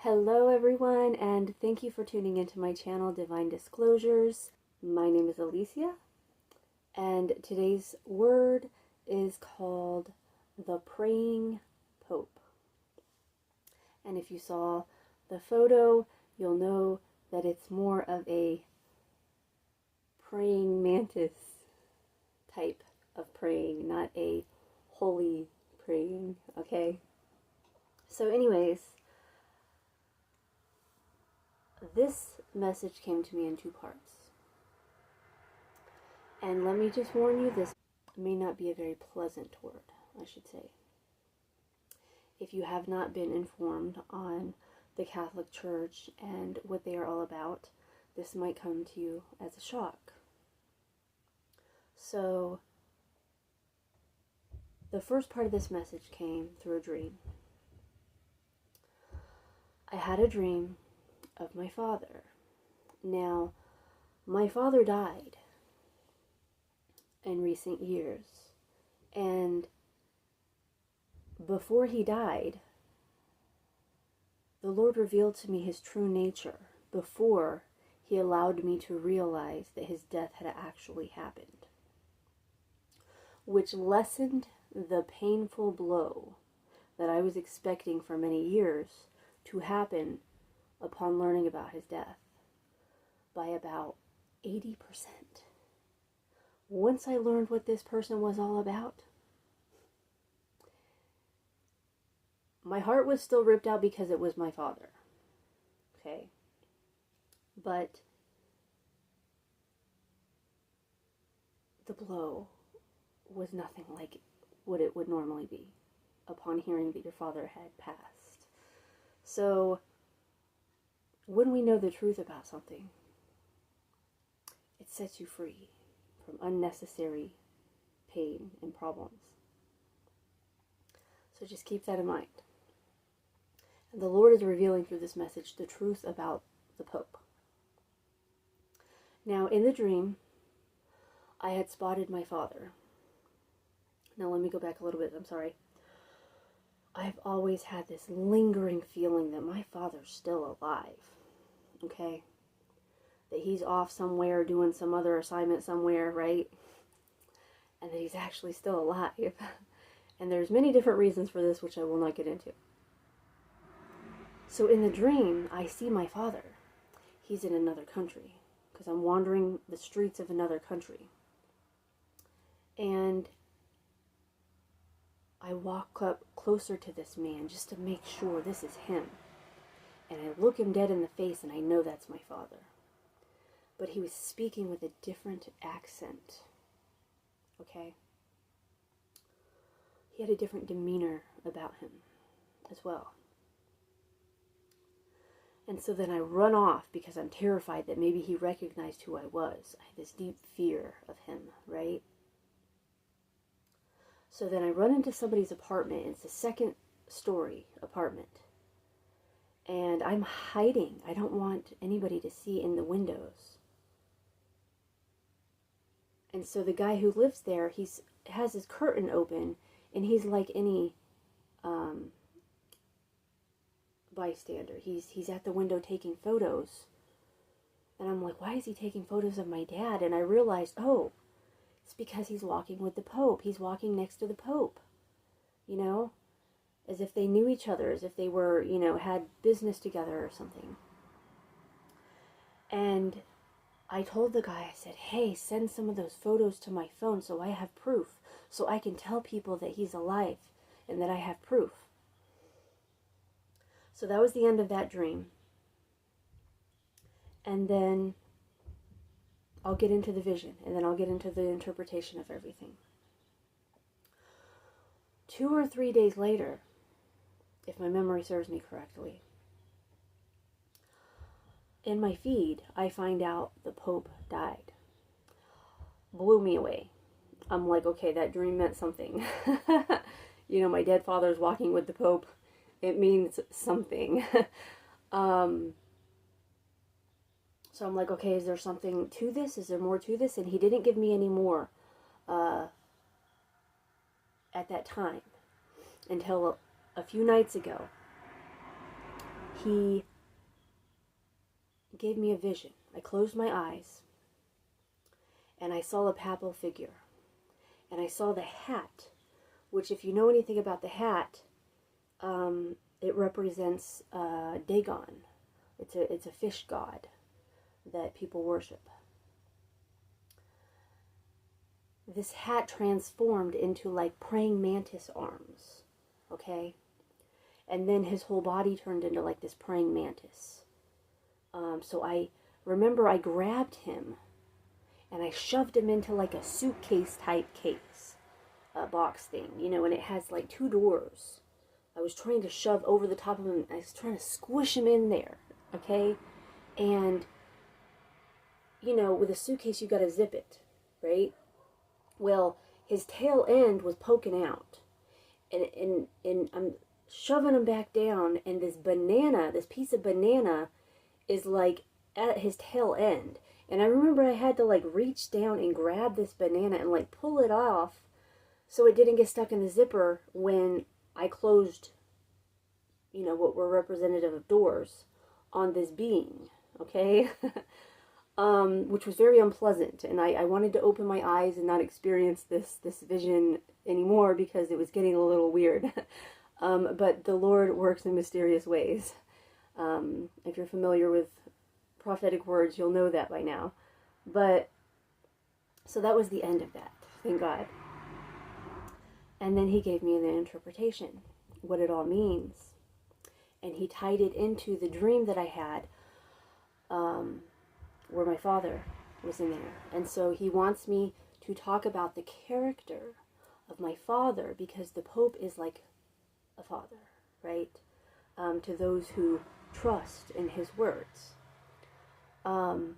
Hello everyone, and thank you for tuning into my channel, Divine Disclosures. My name is Alicia, and today's word is called the Praying Pope. And if you saw the photo, you'll know that it's more of a praying mantis type of praying, not a holy praying, okay? So anyways, this message came to me in two parts. And let me just warn you, this may not be a very pleasant word, I should say. If you have not been informed on the Catholic Church and what they are all about, this might come to you as a shock. So, the first part of this message came through a dream. I had a dream of my father. Now, my father died in recent years, and before he died, the Lord revealed to me his true nature before he allowed me to realize that his death had actually happened, which lessened the painful blow that I was expecting for many years to happen upon learning about his death by about 80%. Once I learned what this person was all about, my heart was still ripped out because it was my father. Okay? But the blow was nothing like what it would normally be upon hearing that your father had passed. So, when we know the truth about something, it sets you free from unnecessary pain and problems. So just keep that in mind. And the Lord is revealing through this message the truth about the Pope. Now, in the dream, I had spotted my father. Now, let me go back a little bit. I'm sorry. I've always had this lingering feeling that my father's still alive. Okay? That he's off somewhere doing some other assignment somewhere, right? And that he's actually still alive. And there's many different reasons for this, which I will not get into. So in the dream, I see my father. He's in another country, because I'm wandering the streets of another country. And I walk up closer to this man just to make sure this is him. And I look him dead in the face, and I know that's my father. But he was speaking with a different accent. Okay? He had a different demeanor about him as well. And so then I run off because I'm terrified that maybe he recognized who I was. I had this deep fear of him, right? So then I run into somebody's apartment. It's a second story apartment. And I'm hiding. I don't want anybody to see in the windows. And so the guy who lives there, has his curtain open, and he's like any bystander. He's at the window taking photos. And I'm like, why is he taking photos of my dad? And I realized, oh, it's because he's walking with the Pope. He's walking next to the Pope. You know? As if they knew each other, as if they were, had business together or something. And I told the guy, I said, hey, send some of those photos to my phone so I have proof, so I can tell people that he's alive and that I have proof. So that was the end of that dream. And then I'll get into the vision, and then I'll get into the interpretation of everything. 2 or 3 days later, if my memory serves me correctly, in my feed, I find out the Pope died. Blew me away. I'm like, okay, that dream meant something. My dead father's walking with the Pope. It means something. So I'm like, okay, is there something to this? Is there more to this? And he didn't give me any more at that time until a few nights ago. he gave me a vision. I closed my eyes, and I saw a papal figure. And I saw the hat, which, if you know anything about the hat, it represents Dagon. It's a fish god that people worship. This hat transformed into like praying mantis arms, okay? And then his whole body turned into like this praying mantis. So I remember I grabbed him and I shoved him into like a suitcase type case, a box thing, you know, and it has like 2 doors. I was trying to shove over the top of him. I was trying to squish him in there, okay? And, you know, with a suitcase, you got to zip it, right? Well, his tail end was poking out. And I'm shoving him back down, and this piece of banana is like at his tail end. And I remember I had to like reach down and grab this banana and like pull it off so it didn't get stuck in the zipper when I closed, you know, what were representative of doors on this being, okay? Which was very unpleasant, and I wanted to open my eyes and not experience this vision anymore because it was getting a little weird. But the Lord works in mysterious ways. If you're familiar with prophetic words, you'll know that by now. But, so that was the end of that, thank God. And then he gave me an interpretation, what it all means. And he tied it into the dream that I had, where my father was in there. And so he wants me to talk about the character of my father, because the Pope is like a father, right? To those who trust in his words. My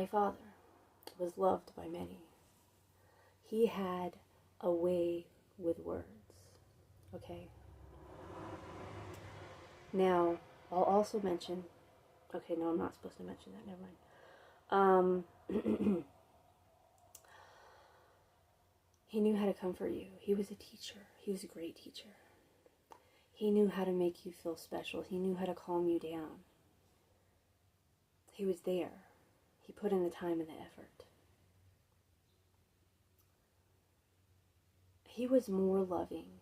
father was loved by many. He had a way with words, okay? Now, I'll also mention, okay, no, I'm not supposed to mention that, never mind. He knew how to comfort you. He was a teacher. He was a great teacher. He knew how to make you feel special. He knew how to calm you down. He was there. He put in the time and the effort. He was more loving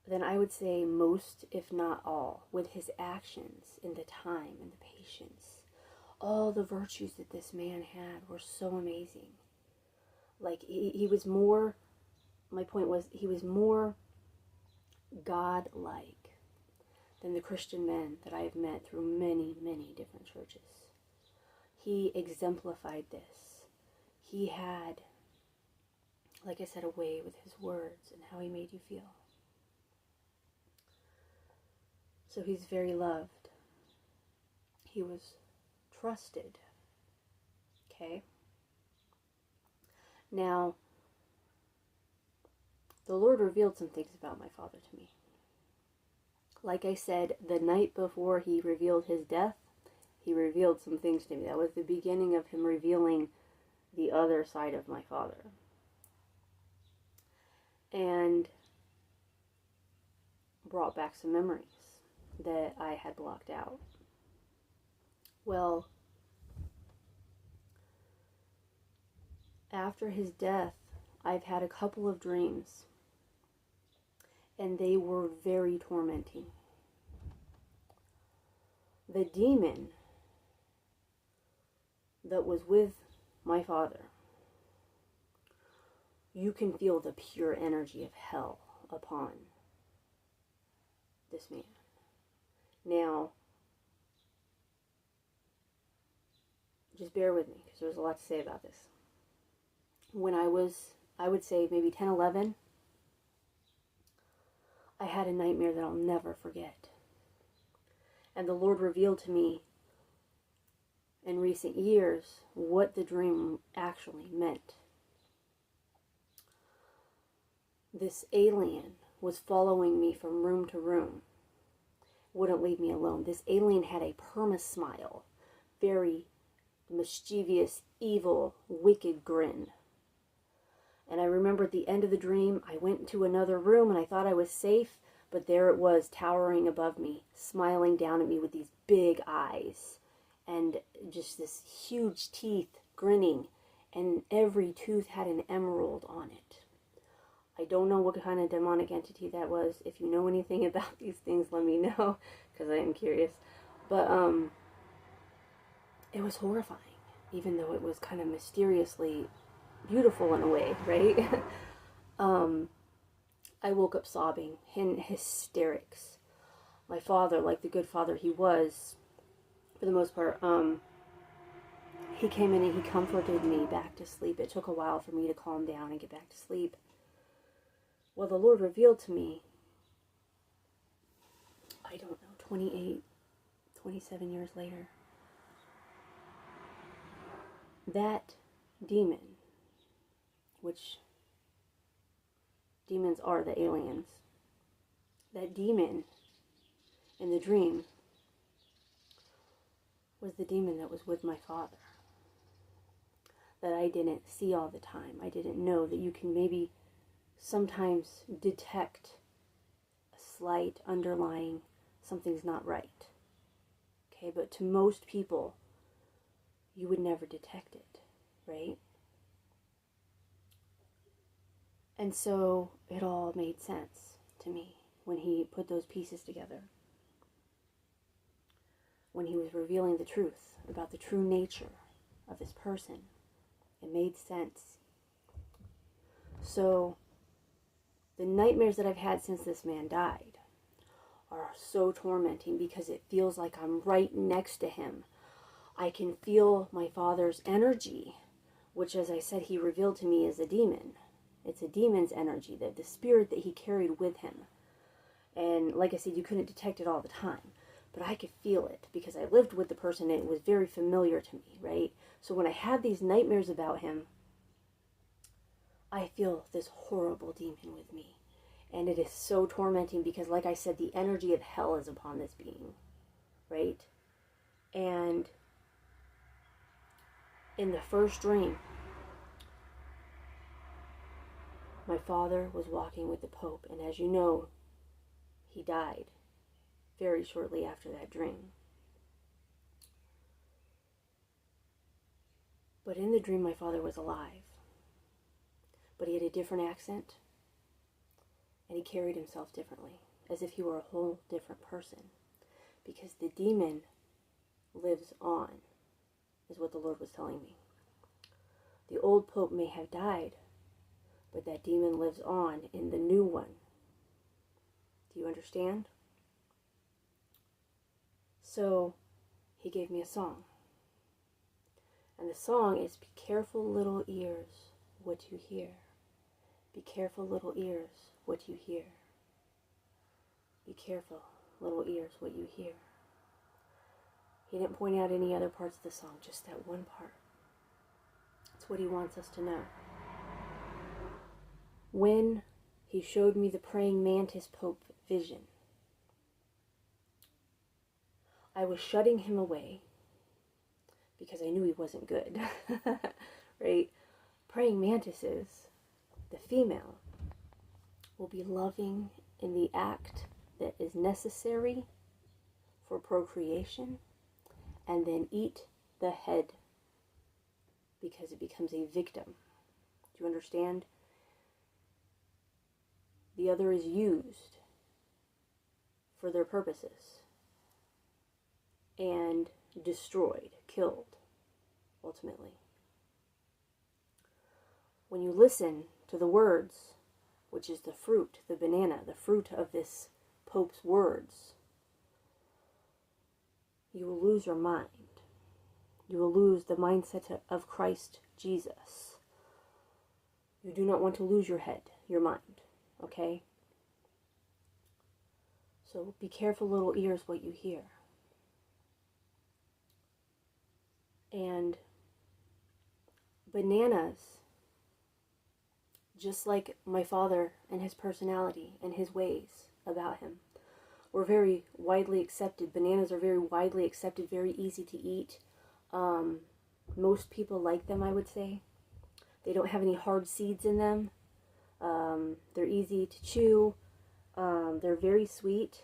than I would say most, if not all, with his actions and the time and the patience. All the virtues that this man had were so amazing. Like, he was more, my point was, he was more God-like than the Christian men that I have met through many, many different churches. He exemplified this. He had, like I said, a way with his words and how he made you feel. So he's very loved. He was trusted. Okay? Now, the Lord revealed some things about my father to me. Like I said, the night before he revealed his death, he revealed some things to me. That was the beginning of him revealing the other side of my father. And brought back some memories that I had blocked out. Well, after his death, I've had a couple of dreams, and they were very tormenting. The demon that was with my father, you can feel the pure energy of hell upon this man. Now, just bear with me, because there's a lot to say about this. When I was, I would say maybe 10, 11, I had a nightmare that I'll never forget. And the Lord revealed to me in recent years what the dream actually meant. This alien was following me from room to room. Wouldn't leave me alone. This alien had a perma-smile. Very mischievous, evil, wicked grin. And I remember at the end of the dream, I went into another room and I thought I was safe, But there it was, towering above me, smiling down at me with these big eyes and just this huge teeth, grinning, and every tooth had an emerald on it. I don't know what kind of demonic entity that was. If you know anything about these things, let me know, because I am curious. But it was horrifying, even though it was kind of mysteriously beautiful in a way, right? I woke up sobbing, in hysterics. My father, like the good father he was, for the most part, he came in and he comforted me back to sleep. It took a while for me to calm down and get back to sleep. Well, the Lord revealed to me, I don't know, 28, 27 years later, that demon, which demons are the aliens, that demon in the dream was the demon that was with my father, that I didn't see all the time. I didn't know that you can maybe sometimes detect a slight underlying something's not right. Okay, but to most people, you would never detect it, right? And so it all made sense to me when he put those pieces together. When he was revealing the truth about the true nature of this person, it made sense. So the nightmares that I've had since this man died are so tormenting because it feels like I'm right next to him. I can feel my father's energy, which, as I said, he revealed to me is a demon. It's a demon's energy, the spirit that he carried with him. And like I said, you couldn't detect it all the time, but I could feel it because I lived with the person and it was very familiar to me, right? So when I had these nightmares about him, I feel this horrible demon with me. And it is so tormenting because, like I said, the energy of hell is upon this being, right? And in the first dream, my father was walking with the Pope, and as you know, he died very shortly after that dream. But in the dream, my father was alive, but he had a different accent, and he carried himself differently, as if he were a whole different person, because the demon lives on, is what the Lord was telling me. The old Pope may have died, but that demon lives on in the new one. Do you understand? So he gave me a song. And the song is, "Be careful, little ears, what you hear. Be careful, little ears, what you hear. Be careful, little ears, what you hear." He didn't point out any other parts of the song, just that one part. That's what he wants us to know. When he showed me the praying mantis Pope vision, I was shutting him away because I knew he wasn't good, right? Praying mantises, the female, will be loving in the act that is necessary for procreation and then eat the head because it becomes a victim. Do you understand? The other is used for their purposes and destroyed, killed, ultimately. When you listen to the words, which is the fruit, the banana, the fruit of this Pope's words, you will lose your mind. You will lose the mindset of Christ Jesus. You do not want to lose your head, your mind, okay? So be careful, little ears, what you hear. And bananas, just like my father and his personality and his ways about him, were very widely accepted. Bananas are very widely accepted, very easy to eat. Most people like them, I would say. They don't have any hard seeds in them. They're easy to chew. They're very sweet.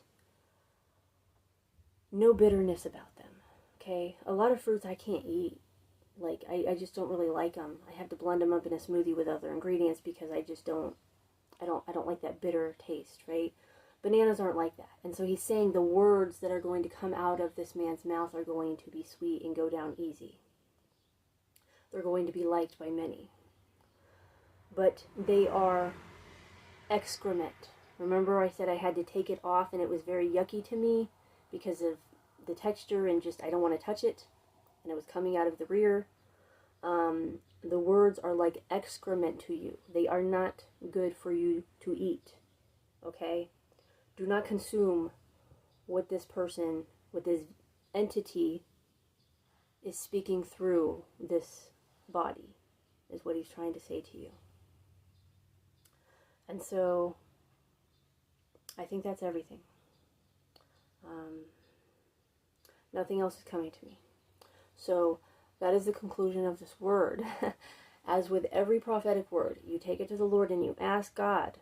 No bitterness about them. Okay? A lot of fruits I can't eat. Like, I just don't really like them. I have to blend them up in a smoothie with other ingredients because I just don't, I don't like that bitter taste, right? Bananas aren't like that. And so he's saying the words that are going to come out of this man's mouth are going to be sweet and go down easy. They're going to be liked by many. But they are excrement. Remember I said I had to take it off and it was very yucky to me because of the texture and just I don't want to touch it. And it was coming out of the rear. The words are like excrement to you. They are not good for you to eat. Okay? Do not consume what this person, what this entity is speaking through this body, is what he's trying to say to you. And so, I think that's everything. Nothing else is coming to me. So, that is the conclusion of this word. As with every prophetic word, you take it to the Lord and you ask God,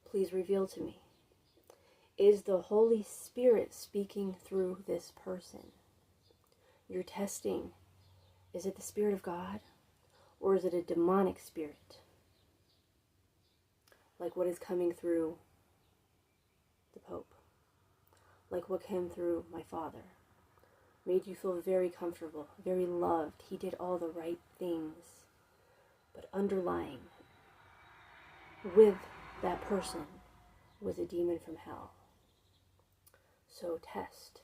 please reveal to me. Is the Holy Spirit speaking through this person? You're testing. Is it the Spirit of God? Or is it a demonic spirit? Like what is coming through the Pope. Like what came through my father. Made you feel very comfortable, very loved. He did all the right things. But underlying with that person was a demon from hell. So test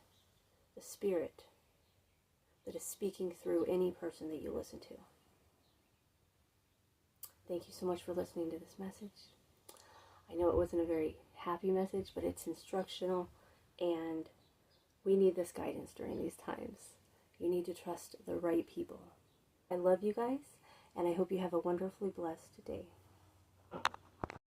the spirit that is speaking through any person that you listen to. Thank you so much for listening to this message. I know it wasn't a very happy message, but it's instructional, and we need this guidance during these times. You need to trust the right people. I love you guys, and I hope you have a wonderfully blessed day.